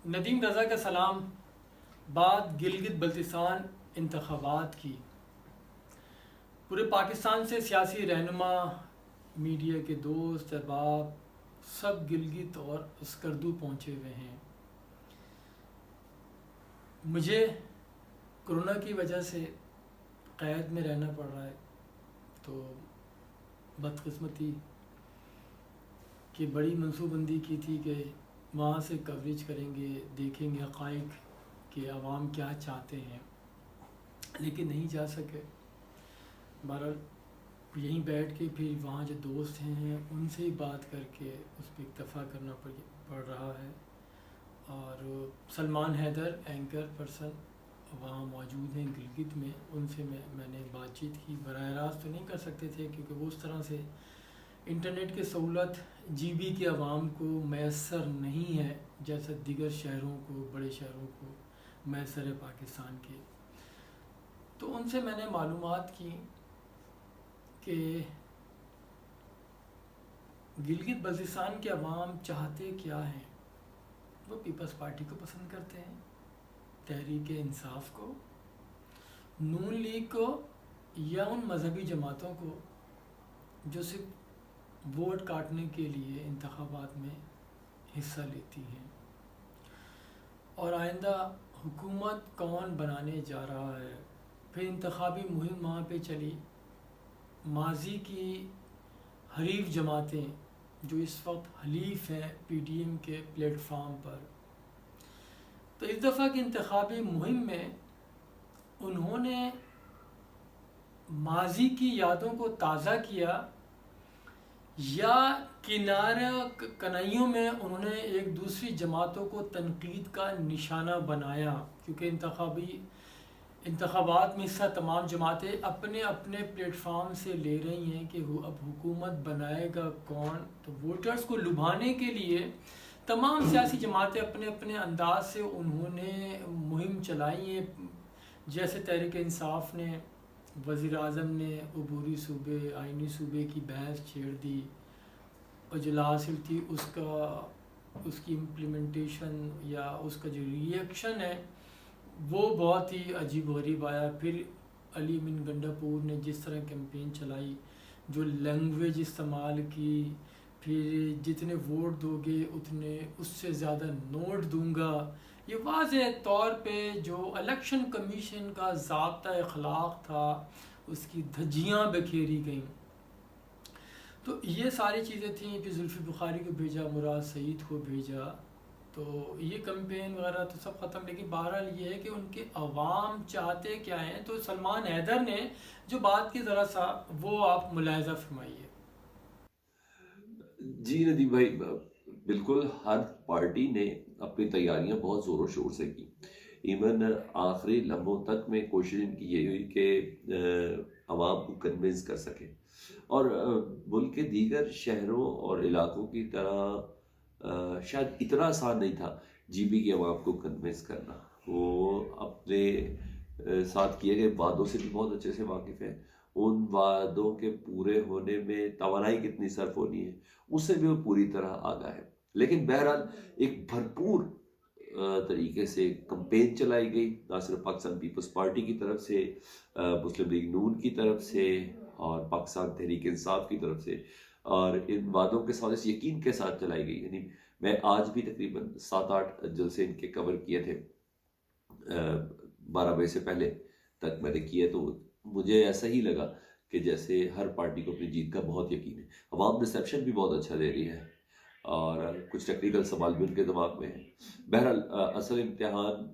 ندیم رضا کا سلام۔ بات گلگت بلتستان انتخابات کی۔ پورے پاکستان سے سیاسی رہنما، میڈیا کے دوست احباب سب گلگت اور اسکردو پہنچے ہوئے ہیں۔ مجھے کرونا کی وجہ سے قید میں رہنا پڑ رہا ہے، تو بدقسمتی کہ بڑی منصوبہ بندی کی تھی کہ وہاں سے کوریج کریں گے، دیکھیں گے حقائق کہ عوام کیا چاہتے ہیں، لیکن نہیں جا سکے۔ بہرحال یہیں بیٹھ کے پھر وہاں جو دوست ہیں ان سے ہی بات کر کے اس پہ اکتفا کرنا پڑ رہا ہے۔ اور سلمان حیدر اینکر پرسن وہاں موجود ہیں گلگت میں، ان سے میں نے بات چیت کی۔ براہ راست تو نہیں کر سکتے تھے کیونکہ وہ اس طرح سے انٹرنیٹ کی سہولت جی بی کے عوام کو میسر نہیں ہے جیسا دیگر شہروں کو، بڑے شہروں کو میسر ہے پاکستان کے۔ تو ان سے میں نے معلومات کی کہ گلگت بلتستان کے عوام چاہتے کیا ہیں۔ وہ پیپلز پارٹی کو پسند کرتے ہیں، تحریک انصاف کو، نون لیگ کو، یا ان مذہبی جماعتوں کو جو صرف ووٹ کاٹنے کے لیے انتخابات میں حصہ لیتی ہیں۔ اور آئندہ حکومت کون بنانے جا رہا ہے، پھر انتخابی مہم وہاں پہ چلی۔ ماضی کی حریف جماعتیں جو اس وقت حلیف ہیں پی ڈی ایم کے پلیٹ فارم پر، تو اس دفعہ کی انتخابی مہم میں انہوں نے ماضی کی یادوں کو تازہ کیا، یا کنائیوں میں انہوں نے ایک دوسری جماعتوں کو تنقید کا نشانہ بنایا، کیونکہ انتخابات میں حصہ تمام جماعتیں اپنے اپنے پلیٹ فارم سے لے رہی ہیں کہ اب حکومت بنائے گا کون۔ تو ووٹرز کو لبھانے کے لیے تمام سیاسی جماعتیں اپنے اپنے انداز سے انہوں نے مہم چلائی ہیں۔ جیسے تحریک انصاف نے، وزیر اعظم نے عبوری صوبے، آئینی صوبے کی بحث چھیڑ دی، اجلاس تھی اس کی امپلیمنٹیشن یا اس کا جو ریئیکشن ہے وہ بہت ہی عجیب و غریب آیا۔ پھر علی من گنڈاپور نے جس طرح کیمپین چلائی، جو لینگویج استعمال کی، پھر جتنے ووٹ دو گے اتنے اس سے زیادہ نوٹ دوں گا، یہ واضح طور پہ جو الیکشن کمیشن کا ضابطہ اخلاق تھا اس کی دھجیاں بکھیری گئیں۔ تو یہ ساری چیزیں تھیں۔ پھر زلفی بخاری کو بھیجا، مراد سعید کو بھیجا، تو یہ کمپین وغیرہ تو سب ختم۔ لیکن بہرحال یہ ہے کہ ان کے عوام چاہتے کیا ہیں۔ تو سلمان حیدر نے جو بات کی ذرا سا وہ آپ ملاحظہ فرمائیے۔ جی ندیم بھائی، بالکل ہر پارٹی نے اپنی تیاریاں بہت زور و شور سے کی۔ ایون آخری لمحوں تک میں کوشش ان کی یہ ہوئی کہ عوام کو کنونس کر سکے، اور ملک کے دیگر شہروں اور علاقوں کی طرح شاید اتنا آسان نہیں تھا جی بی کے عوام کو کنونس کرنا۔ وہ اپنے ساتھ کیے گئے وعدوں سے بھی بہت اچھے سے واقف ہے، ان وعدوں کے پورے ہونے میں توانائی کتنی صرف ہونی ہے اس سے بھی وہ پوری طرح آگاہ ہے۔ لیکن بہرحال ایک بھرپور طریقے سے کمپین چلائی گئی، نہ صرف پاکستان پیپلز پارٹی کی طرف سے، مسلم لیگ نون کی طرف سے، اور پاکستان تحریک انصاف کی طرف سے، اور ان وعدوں کے ساتھ اس یقین کے ساتھ چلائی گئی۔ یعنی میں آج بھی تقریباً 7-8 جلسے ان کے کور کیے تھے، 12 بجے سے پہلے تک میں نے کیے، تو مجھے ایسا ہی لگا کہ جیسے ہر پارٹی کو اپنی جیت کا بہت یقین ہے۔ عوام ریسیپشن بھی بہت اچھا دے رہی ہے، اور کچھ ٹیکنیکل سوال بھی ان کے دماغ میں ہیں۔ بہرحال اصل امتحان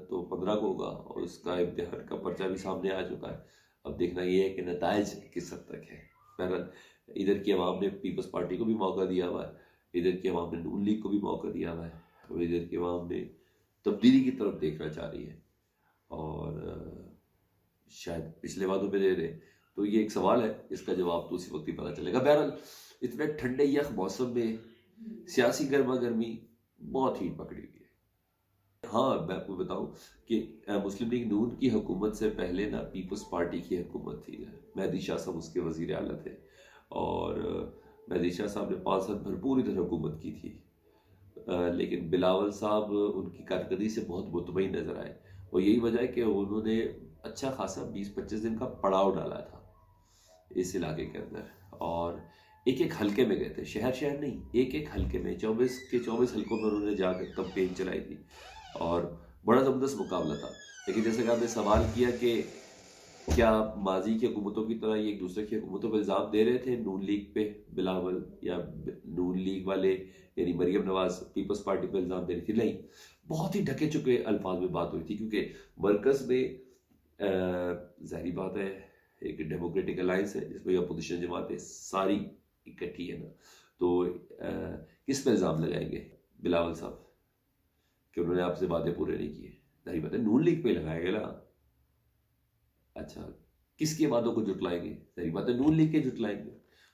تو 15 کو ہوگا، اور اس کا امتحان کا پرچہ بھی سامنے آ چکا ہے۔ اب دیکھنا یہ ہے کہ نتائج کس حد تک ہے۔ بہرحال ادھر کی عوام نے پیپلز پارٹی کو بھی موقع دیا ہوا ہے، ادھر کی عوام نے نون لیگ کو بھی موقع دیا ہوا ہے، اور ادھر کی عوام نے تبدیلی کی طرف دیکھنا چاہ رہی ہے، اور شاید پچھلے وعدوں پہ دے دیں۔ تو یہ ایک سوال ہے، اس کا جواب تو اسی وقت ہی پتہ چلے گا۔ بہرحال اتنے ٹھنڈے یخ موسم میں سیاسی گرما گرمی بہت ہی پکڑی ہوئی ہے۔ ہاں، میں آپ کو بتاؤں کہ مسلم لیگ نون کی حکومت سے پہلے نا پیپلز پارٹی کی حکومت تھی، مہدی شاہ صاحب اس کے وزیر اعلیٰ تھے، اور مہدی شاہ صاحب نے 5 سال بھرپور ادھر حکومت کی تھی۔ لیکن بلاول صاحب ان کی کارکردگی سے بہت مطمئن نظر آئے، اور یہی وجہ ہے کہ انہوں نے اچھا خاصا 20-25 دن کا پڑاؤ ڈالا تھا اس علاقے کے اندر، اور ایک ایک حلقے میں گئے تھے، شہر نہیں، ایک ایک حلقے میں 24 کے 24 حلقوں میں انہوں نے جا کر کمپین چلائی تھی، اور بڑا زبردست مقابلہ تھا۔ لیکن جیسے کہ آپ نے سوال کیا کہ کیا ماضی کی حکومتوں کی طرح یہ ایک دوسرے کی حکومتوں پہ الزام دے رہے تھے نون لیگ پہ بلاول، یا نون لیگ والے یعنی مریم نواز پیپلز پارٹی پہ الزام دے رہی تھی؟ نہیں، بہت ہی ڈھکے چکے الفاظ میں بات ہوئی تھی، کیونکہ مرکز میں ظاہری بات ہے ایک ڈیموکریٹک الائنس ہے جس میں اپوزیشن جماعتیں ساری اکٹھی ہے نا، تو کس پہ الزام لگائیں گے بلاول صاحب کہ انہوں نے آپ سے وعدے پورے نہیں کیے؟ ظاہری بات ہے نون لیگ پہ لگائے گا نا۔ اچھا، کس کے وعدوں کو جھٹلائیں گے؟ ظاہری بات ہے نون لیگ کے جھٹلائیں گے۔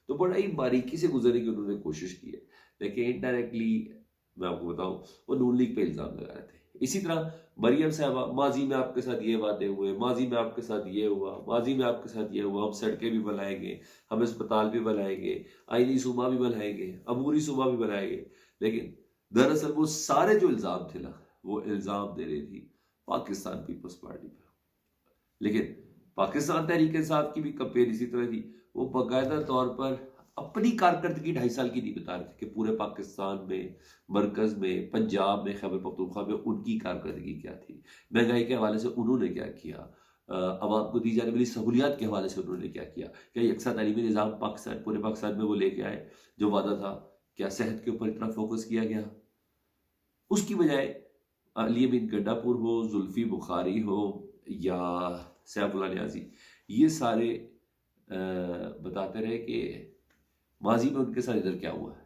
تو بڑا ہی باریکی سے گزرنے کی انہوں نے کوشش کی ہے، لیکن انڈائریکٹلی میں آپ کو بتاؤں وہ نون لیگ پہ الزام لگا رہے تھے۔ اسی طرح مریم صاحبہ، ماضی میں آپ کے ساتھ یہ وعدے ہوئے، ماضی میں آپ کے ساتھ یہ ہوا، ماضی میں آپ کے ساتھ یہ ہوا، ہم سڑکیں بھی بنائیں گے، ہم اسپتال بھی بنائیں گے، آئینی صوبہ بھی بنائیں گے، عبوری صوبہ بھی بنائیں گے، لیکن دراصل وہ سارے جو الزام تھے نا وہ الزام دے رہی تھی پاکستان پیپلز پارٹی پہ۔ لیکن پاکستان تحریک انصاف کی بھی کمپین اسی طرح تھی، وہ باقاعدہ طور پر اپنی کارکردگی 2.5 سال کی نہیں بتا رہے تھے کہ پورے پاکستان میں، مرکز میں، پنجاب میں، خیبر پختونخوا میں ان کی کارکردگی کیا تھی، مہنگائی کے حوالے سے انہوں نے کیا کیا، عوام کو دی جانے والی سہولیات کے حوالے سے انہوں نے کیا کیا، کیا یکساں تعلیمی نظام پاکستان، پورے پاکستان میں وہ لے کے آئے جو وعدہ تھا، کیا صحت کے اوپر اتنا فوکس کیا گیا؟ اس کی بجائے علی امین گنڈا پور ہو، زلفی بخاری ہو، یا سیف اللہ نیازی، یہ سارے بتاتے رہے کہ ماضی میں ان کے ساتھ ادھر کیا ہوا ہے۔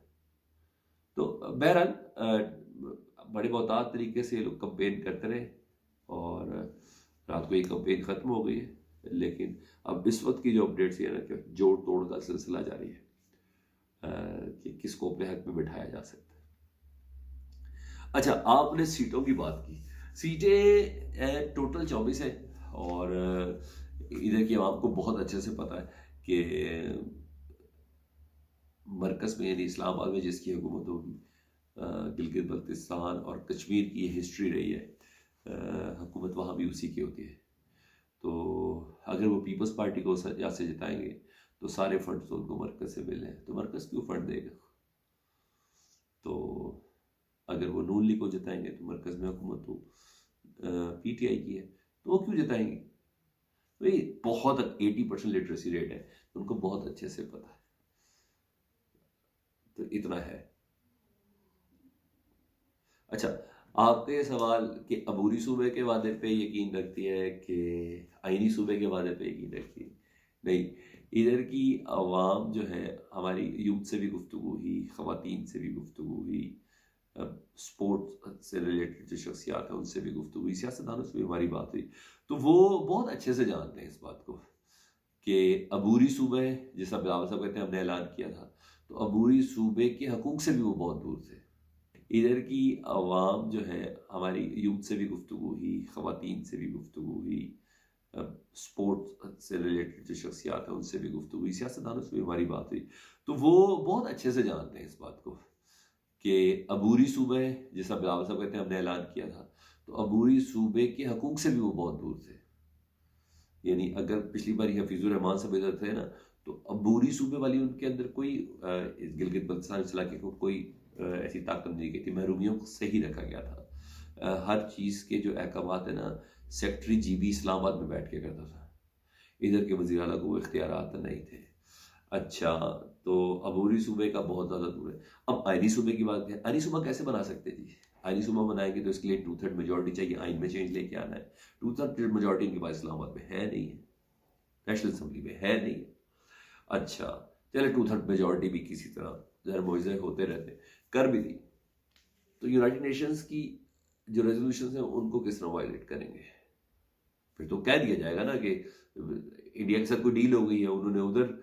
تو بہرحال بڑے محتاط طریقے سے لوگ کمپین کرتے رہے، اور رات کو یہ کمپین ختم ہو گئی ہے، لیکن اب اس وقت کی جو اپڈیٹس یہ ہے نا کہ جوڑ توڑ کا سلسلہ جاری ہے کہ کس کو اپنے حق میں بٹھایا جا سکتا ہے۔ اچھا، آپ نے سیٹوں کی بات کی، سیٹیں ٹوٹل 24 ہیں، اور ادھر کی عوام کو بہت اچھے سے پتا ہے کہ مرکز میں یعنی اسلام آباد میں جس کی حکومت ہوگی، گلگت بلتستان اور کشمیر کی یہ ہسٹری رہی ہے، حکومت وہاں بھی اسی کی ہوتی ہے، تو اگر وہ پیپلز پارٹی کو یہاں سے جتائیں گے تو سارے فنڈز ان کو مرکز سے ملیں، تو مرکز کیوں فنڈ دے گا؟ تو اگر وہ نون لیگ کو جتائیں گے تو مرکز میں حکومت تو پی ٹی آئی کی ہے، تو وہ کیوں جتائیں گے؟ بہت 80% لٹریسی ریٹ ہے، ان کو بہت اچھے سے پتا ہے۔ تو اتنا ہے۔ اچھا، آپ کا یہ سوال کہ عبوری صوبے کے وعدے پہ یقین رکھتی ہے کہ آئینی صوبے کے وعدے پہ یقین رکھتی ہے؟ نہیں، ادھر کی عوام جو ہے، ہماری یوتھ سے بھی گفتگو ہوئی، خواتین سے بھی گفتگو ہوئی، سپورٹ سے ریلیٹڈ جو شخصیات ہیں ان سے بھی گفتگو ہوئی، سیاستدانوں سے بھی ہماری بات ہوئی، تو وہ بہت اچھے سے جانتے ہیں اس بات کو کہ عبوری صوبے، جیسا بلاول صاحب کہتے ہیں ہم نے اعلان کیا تھا، تو عبوری صوبے کے حقوق سے بھی وہ بہت دور تھے۔ ادھر کی عوام جو ہے، ہماری یوتھ سے بھی گفتگو ہوئی، خواتین سے بھی گفتگو ہوئی، سپورٹ سے ریلیٹڈ جو شخصیات ہیں ان سے بھی گفتگو ہوئی، سیاستدانوں سے بھی ہماری بات ہوئی، تو وہ بہت اچھے سے جانتے ہیں اس بات کو کہ عبوری صوبے، جیسا بلاول صاحب کہتے ہیں ہم نے اعلان کیا تھا، تو عبوری صوبے کے حقوق سے بھی وہ بہت دور تھے۔ یعنی اگر پچھلی بار حفیظ الرحمان صاحب ادھر تھے نا، تو عبوری صوبے والی ان کے اندر کوئی گلگت بلتستان اس علاقے کو کوئی ایسی طاقت نہیں گئی تھی، محرومیوں کو صحیح رکھا گیا تھا، ہر چیز کے جو احکامات ہیں نا سیکٹری جی بی اسلام آباد میں بیٹھ کے کرتا تھا، ادھر کے وزیر اعلیٰ کو وہ اختیارات نہیں تھے۔ اچھا، تو عبوری صوبے کا بہت زیادہ دور ہے۔ اب آئینی صوبے کی بات کریں، آئینی صوبہ کیسے بنا سکتے جی؟ آئینی صوبہ بنائیں گے تو اس کے لیے 2/3 میجورٹی چاہیے، آئین میں چینج لے کے آنا ہے، 2/3 میجورٹی ان کے پاس اسلام آباد میں ہے نہیں ہے، نیشنل اسمبلی میں ہے نہیں ہے۔ اچھا چلے 2/3 میجورٹی بھی کسی طرح ذرا معاوضے ہوتے رہتے، کر بھی دی، تو یونائٹڈ نیشنز کی جو ریزولوشنز ہیں ان کو کس طرح وائلیٹ کریں گے؟ پھر تو کہہ دیا جائے گا نا کہ انڈیا کے ساتھ کوئی ڈیل ہو گئی ہے، انہوں نے ادھر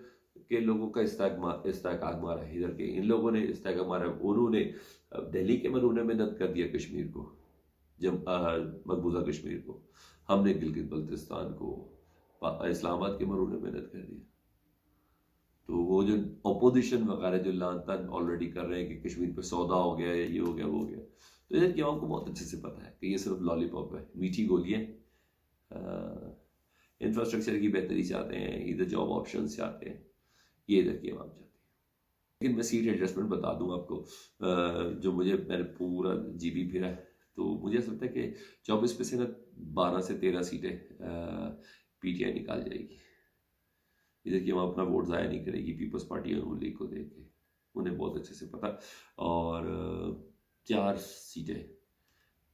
کے لوگوں کا استحقاق مارا ہے، ادھر کے ان لوگوں نے استحقاق مارا ہے، انہوں نے دہلی کے مرہون میں نت کر دیا کشمیر کو، جب مقبوضہ کشمیر کو، ہم نے گلگت بلتستان کو اسلام آباد کے مرہون میں نت کر دیا۔ تو وہ جو اپوزیشن وغیرہ جو لان تان آلریڈی کر رہے ہیں کہ کشمیر پہ سودا ہو گیا ہے، یہ ہو گیا وہ ہو گیا، تو ادھر کی عوام کو بہت اچھے سے پتہ ہے کہ یہ صرف لالی پاپ ہے، میٹھی گولیاں، انفراسٹرکچر کی بہتری چاہتے ہیں، ادھر جاب آپشنز چاہتے ہیں، یہ ادھر کی عوام چاہتی ہے۔ لیکن میں سیٹ ایڈجسٹمنٹ بتا دوں آپ کو، جو میں نے پورا جی بی پھرا ہے، تو مجھے ایسا لگتا ہے کہ 24 میں سے نا 12 سے 13 سیٹیں پی ٹی آئی نکال جائے گی۔ ادھر کی عوام اپنا ووٹ ضائع نہیں کرے گی پیپلز پارٹی اور لیگ کو دے کے، انہیں بہت اچھے سے پتہ۔ اور 4 سیٹیں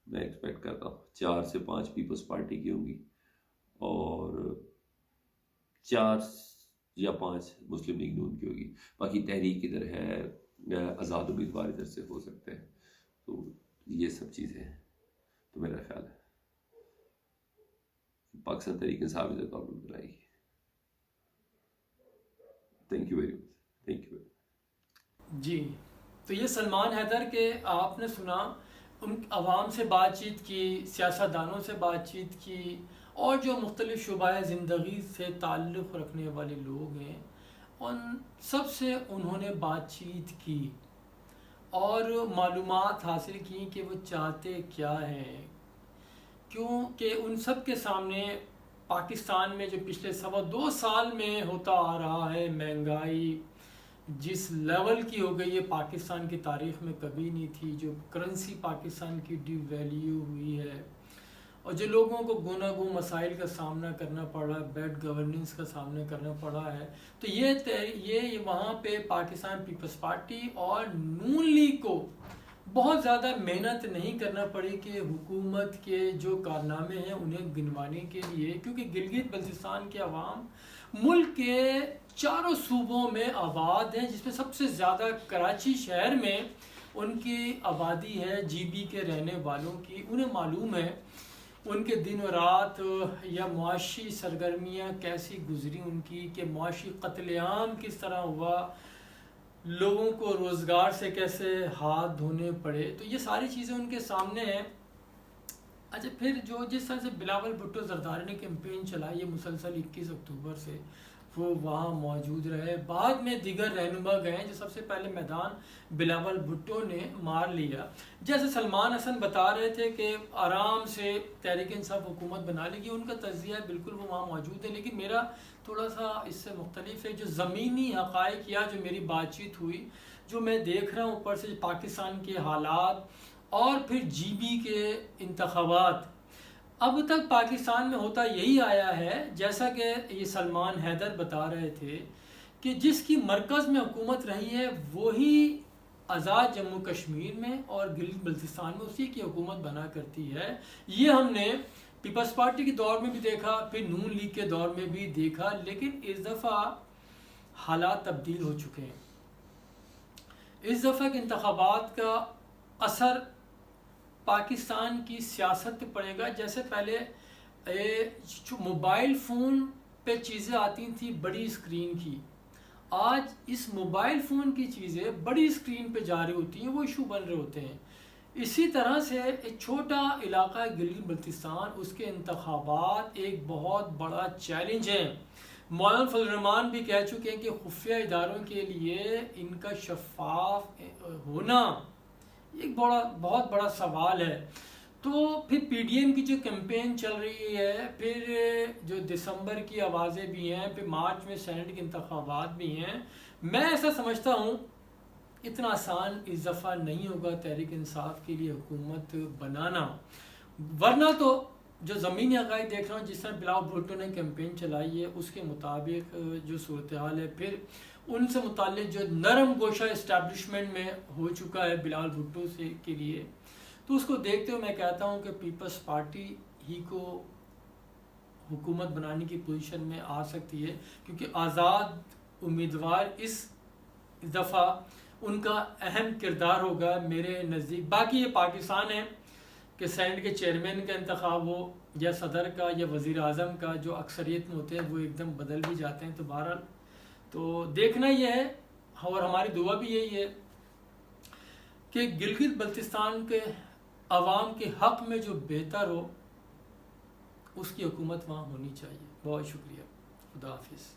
میں ایکسپیکٹ کرتا ہوں، 4 سے 5 پیپلز پارٹی کی ہوں گی، اور 4 یا 5 مسلم لیگ نون کی ہوگی، باقی تحریک ادھر ہے، آزاد امیدوار ادھر سے ہو سکتے ہیں، تو یہ سب چیزیں ہیں۔ تو میرا خیال ہے پاکستان تحریک انصاف ادھر گورنمنٹ بنائے گی۔ Thank you very much, thank you. جی، تو یہ سلمان حیدر کے آپ نے سنا، ان عوام سے بات چیت کی، سیاستدانوں سے بات چیت کی، اور جو مختلف شعبہ زندگی سے تعلق رکھنے والے لوگ ہیں ان سب سے انہوں نے بات چیت کی اور معلومات حاصل کی کہ وہ چاہتے کیا ہیں، کیونکہ ان سب کے سامنے پاکستان میں جو پچھلے 2.25 سال میں ہوتا آ رہا ہے، مہنگائی جس لیول کی ہو گئی ہے پاکستان کی تاریخ میں کبھی نہیں تھی، جو کرنسی پاکستان کی ڈی ویلیو ہوئی ہے، اور جو لوگوں کو گوناگون مسائل کا سامنا کرنا پڑ رہا ہے، بیڈ گورننس کا سامنا کرنا پڑا ہے، تو یہ وہاں پہ پاکستان پیپلز پارٹی اور نون لیگ کو بہت زیادہ محنت نہیں کرنا پڑی کہ حکومت کے جو کارنامے ہیں انہیں گنوانے کے لیے، کیونکہ گلگت بلتستان کے عوام ملک کے 4 صوبوں میں آباد ہیں، جس میں سب سے زیادہ کراچی شہر میں ان کی آبادی ہے جی بی کے رہنے والوں کی۔ انہیں معلوم ہے ان کے دن و رات یا معاشی سرگرمیاں کیسی گزری ان کی، کہ معاشی قتل عام کس طرح ہوا، لوگوں کو روزگار سے کیسے ہاتھ دھونے پڑے، تو یہ ساری چیزیں ان کے سامنے ہیں۔ اچھا، پھر جس طرح سے بلاول بھٹو زرداری نے کیمپین چلائی ہے مسلسل 21 اکتوبر سے، وہ وہاں موجود رہے، بعد میں دیگر رہنما گئے، جو سب سے پہلے میدان بلاول بھٹو نے مار لیا۔ جیسے سلمان حسن بتا رہے تھے کہ آرام سے تحریک انصاف حکومت بنا لے گی، ان کا تجزیہ بالکل وہ وہاں موجود ہے، لیکن میرا تھوڑا سا اس سے مختلف ہے۔ جو زمینی حقائق یا جو میری بات چیت ہوئی، جو میں دیکھ رہا ہوں اوپر سے پاکستان کے حالات اور پھر جی بی کے انتخابات، اب تک پاکستان میں ہوتا یہی آیا ہے، جیسا کہ یہ سلمان حیدر بتا رہے تھے، کہ جس کی مرکز میں حکومت رہی ہے وہی آزاد جموں کشمیر میں اور گلگت بلتستان میں اسی کی حکومت بنا کرتی ہے۔ یہ ہم نے پیپلز پارٹی کے دور میں بھی دیکھا، پھر نون لیگ کے دور میں بھی دیکھا، لیکن اس دفعہ حالات تبدیل ہو چکے ہیں۔ اس دفعہ کے انتخابات کا اثر پاکستان کی سیاست پہ پڑے گا۔ جیسے پہلے موبائل فون پہ چیزیں آتی تھیں بڑی اسکرین کی، آج اس موبائل فون کی چیزیں بڑی اسکرین پہ جاری ہوتی ہیں، وہ ایشو بن رہے ہوتے ہیں۔ اسی طرح سے ایک چھوٹا علاقہ گلگت بلتستان، اس کے انتخابات ایک بہت بڑا چیلنج ہے۔ مولانا فضل الرحمان بھی کہہ چکے ہیں کہ خفیہ اداروں کے لیے ان کا شفاف ہونا ایک بہت بڑا سوال ہے۔ تو پھر پی ڈی ایم کی جو کیمپین چل رہی ہے، پھر جو دسمبر کی آوازیں بھی ہیں، پھر مارچ میں سینٹ کے انتخابات بھی ہیں، میں ایسا سمجھتا ہوں اتنا آسان اس دفعہ نہیں ہوگا تحریک انصاف کے لیے حکومت بنانا، ورنہ تو جو زمینی حقائق دیکھ رہا ہوں، جس طرح بلاول بھٹو نے کیمپین چلائی ہے اس کے مطابق جو صورتحال ہے، پھر ان سے متعلق جو نرم گوشہ اسٹیبلشمنٹ میں ہو چکا ہے بلاول بھٹو سے کے لیے، تو اس کو دیکھتے ہوئے میں کہتا ہوں کہ پیپلز پارٹی ہی کو حکومت بنانے کی پوزیشن میں آ سکتی ہے، کیونکہ آزاد امیدوار اس دفعہ ان کا اہم کردار ہوگا میرے نزدیک۔ باقی یہ پاکستان ہے کہ سینٹ کے چیئرمین کا انتخاب ہو یا صدر کا یا وزیر اعظم کا، جو اکثریت میں ہوتے ہیں وہ ایک دم بدل بھی جاتے ہیں، تو بہرحال تو دیکھنا یہ ہے، اور ہماری دعا بھی یہی ہے کہ گلگت بلتستان کے عوام کے حق میں جو بہتر ہو اس کی حکومت وہاں ہونی چاہیے۔ بہت شکریہ، خدا حافظ۔